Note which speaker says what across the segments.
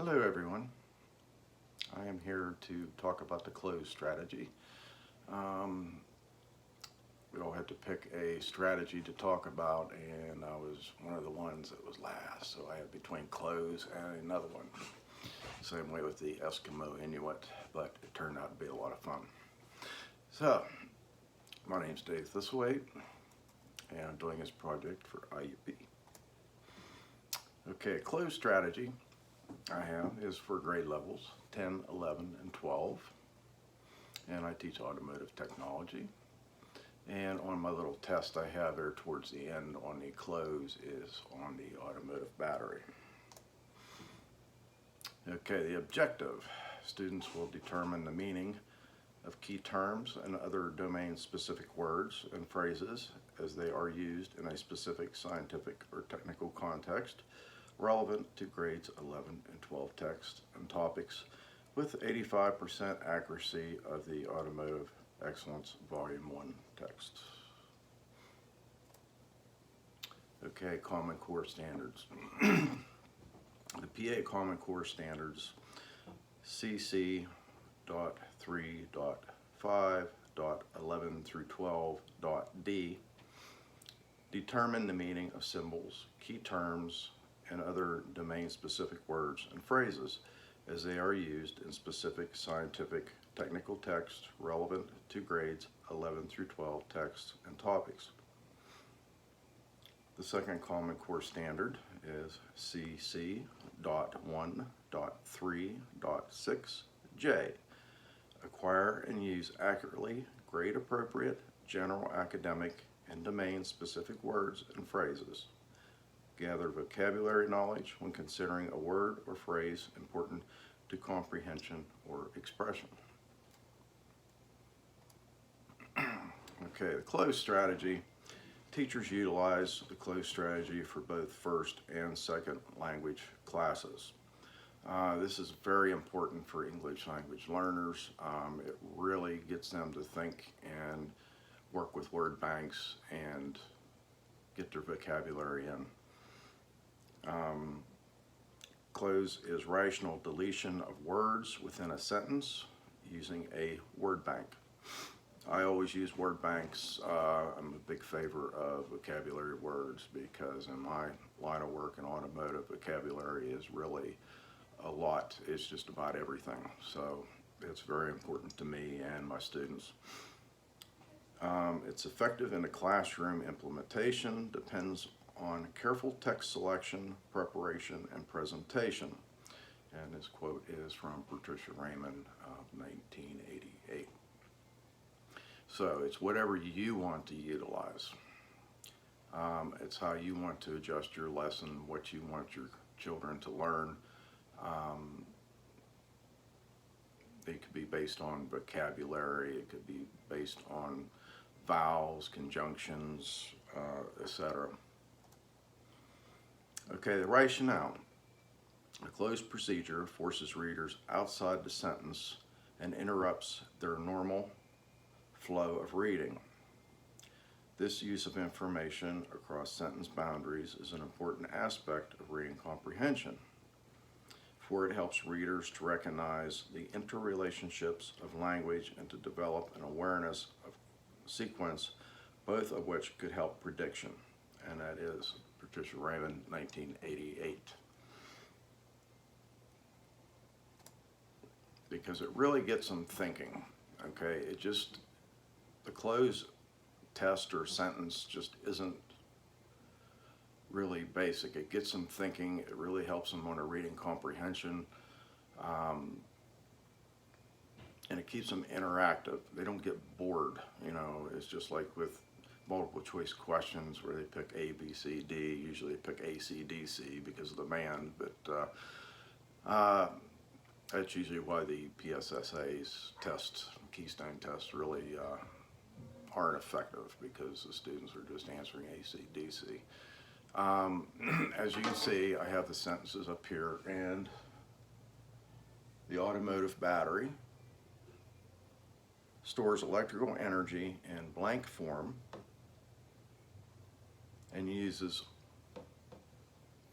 Speaker 1: Hello everyone. I am here to talk about the Cloze strategy. We all had to pick a strategy to talk about, and I was one of the ones that was last, so I had between Cloze and another one. Same way with the Eskimo Inuit, but it turned out to be a lot of fun. So, my name's Dave Thistlethwaite, and I'm doing this project for IUP. Okay, Cloze strategy I have is for grade levels 10, 11, and 12, and I teach automotive technology. And on my little test I have there towards the end on the Cloze is on the automotive battery. Okay, the objective. Students will determine the meaning of key terms and other domain-specific words and phrases as they are used in a specific scientific or technical context relevant to grades 11 and 12 text and topics with 85% accuracy of the Automotive Excellence Volume 1 text. Okay, Common Core Standards. The PA Common Core Standards CC.3.5.11 through 12.d determine the meaning of symbols, key terms, and other domain-specific words and phrases as they are used in specific scientific technical text relevant to grades 11 through 12 texts and topics. The second Common Core Standard is CC.1.3.6J. Acquire and use accurately grade-appropriate general academic and domain-specific words and phrases. Gather vocabulary knowledge when considering a word or phrase important to comprehension or expression. Okay, the Cloze strategy. Teachers utilize the Cloze strategy for both first and second language classes. This is very important for English language learners. It really gets them to think and work with word banks and get their vocabulary in. Cloze is rational deletion of words within a sentence using a word bank. I always use word banks. I'm a big favor of vocabulary words because in my line of work in automotive, vocabulary is really a lot. It's just about everything. So it's very important to me and my students. It's effective in a classroom implementation, depends on careful text selection, preparation, and presentation. And this quote is from Patricia Raymond of 1988. So it's whatever you want to utilize. It's how you want to adjust your lesson, what you want your children to learn. It could be based on vocabulary, it could be based on vowels, conjunctions, etc. Okay, the rationale. A closed procedure forces readers outside the sentence and interrupts their normal flow of reading. This use of information across sentence boundaries is an important aspect of reading comprehension, for it helps readers to recognize the interrelationships of language and to develop an awareness of sequence, both of which could help prediction, and that is Patricia Raymond, 1988. Because it really gets them thinking, okay? The Cloze test or sentence just isn't really basic. It gets them thinking, it really helps them on a reading comprehension, and it keeps them interactive. They don't get bored, you know. It's just like with multiple choice questions where they pick A, B, C, D. Usually they pick A, C, D, C because of the band, but that's usually why the PSSA's tests, Keystone tests, really aren't effective because the students are just answering A, C, D, C. As you can see, I have the sentences up here, and the automotive battery stores electrical energy in blank form and uses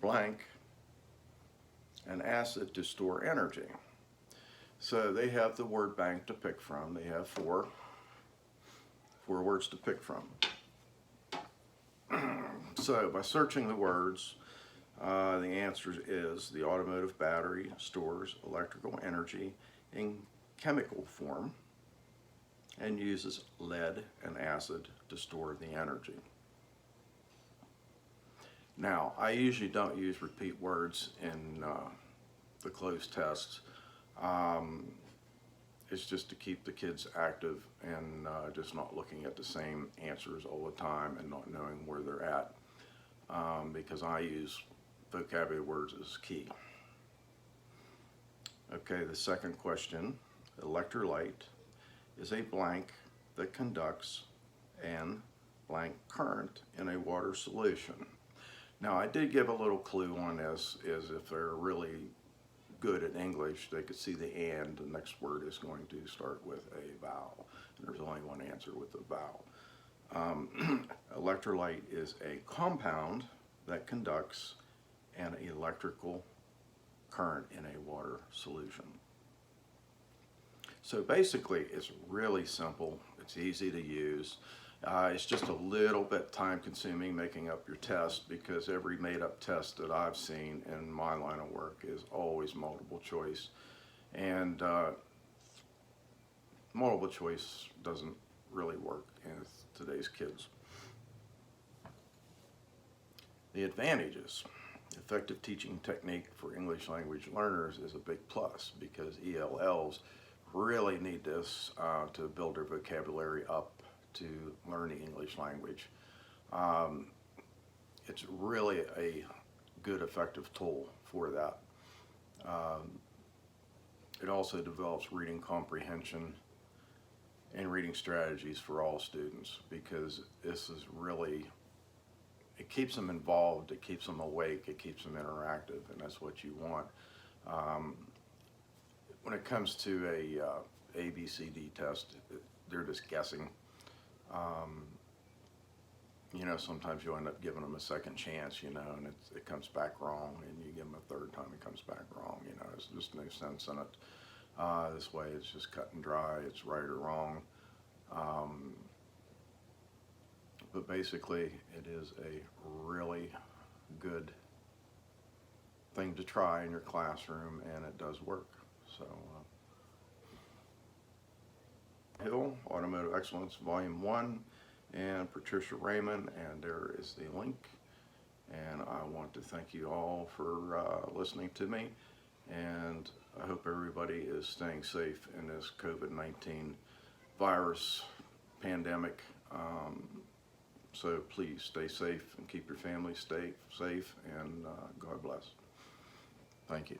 Speaker 1: blank and acid to store energy. So they have the word bank to pick from. They have four words to pick from. So by searching the words, the answer is the automotive battery stores electrical energy in chemical form and uses lead and acid to store the energy. Now, I usually don't use repeat words in the Cloze tests. It's just to keep the kids active and just not looking at the same answers all the time and not knowing where they're at, because I use vocabulary words as key. Okay, the second question, electrolyte is a blank that conducts an blank current in a water solution. Now, I did give a little clue on this, is if they're really good at English, they could see the and. The next word is going to start with a vowel. And there's only one answer with a vowel. Electrolyte is a compound that conducts an electrical current in a water solution. So basically, it's really simple. It's easy to use. It's just a little bit time consuming making up your test, because every made up test that I've seen in my line of work is always multiple choice. And multiple choice doesn't really work with today's kids. The advantages. Effective teaching technique for English language learners is a big plus, because ELLs really need this to build their vocabulary up to learn the English language. It's really a good, effective tool for that. It also develops reading comprehension and reading strategies for all students, because this is really, it keeps them involved, it keeps them awake, it keeps them interactive, and that's what you want. When it comes to a ABCD test, they're just guessing. You know, sometimes you end up giving them a second chance, you know, and it comes back wrong, and you give them a third time, it comes back wrong, you know, there's just no sense in it. This way it's just cut and dry, it's right or wrong. But basically, it is a really good thing to try in your classroom, and it does work. So, Hill, Automotive Excellence, Volume 1, and Patricia Raymond, and there is the link. And I want to thank you all for listening to me, and I hope everybody is staying safe in this COVID-19 virus pandemic. So please stay safe and keep your family safe, and God bless. Thank you.